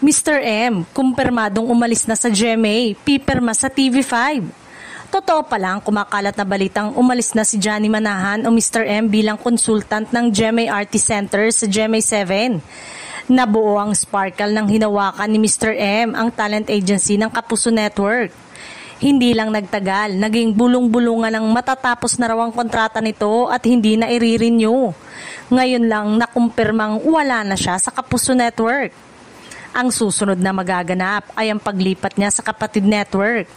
Mr. M, kumpirmadong umalis na sa GMA, pipirma sa TV5. Totoo pa lang kumakalat na balitang umalis na si Johnny Manahan o Mr. M bilang consultant ng GMA Artist Center sa GMA7. Nabuo ang sparkle ng hinawakan ni Mr. M ang talent agency ng Kapuso Network. Hindi lang nagtagal, naging bulong-bulungan ng matatapos na raw ang kontrata nito at hindi na i-renew. Ngayon lang nakumpirmang wala na siya sa Kapuso Network. Ang susunod na magaganap ay ang paglipat niya sa Kapatid Network.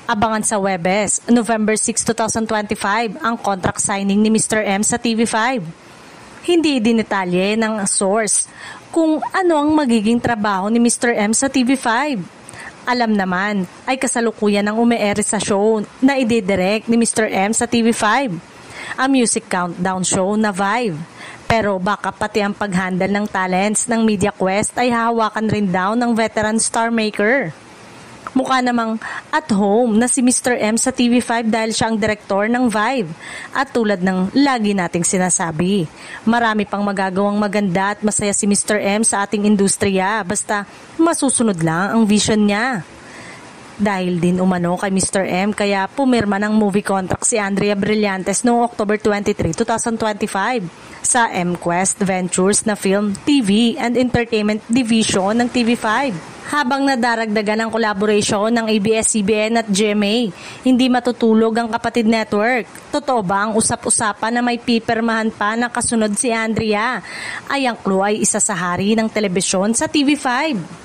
Abangan sa Webes, November 6, 2025, ang contract signing ni Mr. M sa TV5. Hindi dinetalye ng source kung ano ang magiging trabaho ni Mr. M sa TV5. Alam naman ay kasalukuyan ang ume-air sa show na ididirect ni Mr. M sa TV5, ang music countdown show na Vibe. Pero baka pati ang pag-handle ng talents ng Media Quest ay hahawakan rin daw ng veteran star maker. Mukha namang at home na si Mr. M sa TV5 dahil siya ang direktor ng Vibe. At tulad ng lagi nating sinasabi, marami pang magagawang maganda at masaya si Mr. M sa ating industriya basta masusunod lang ang vision niya. Dahil din umano kay Mr. M kaya pumirma ng movie contract si Andrea Brillantes noong October 23, 2025 sa MQuest Ventures na Film, TV and Entertainment Division ng TV5. Habang nadaragdagan ang collaboration ng ABS-CBN at GMA, hindi matutulog ang Kapatid Network. Totoo ba ang usap-usapan na may pipirmahan pa na kasunod si Andrea? Ay ang clue ay isa sa hari ng telebisyon sa TV5.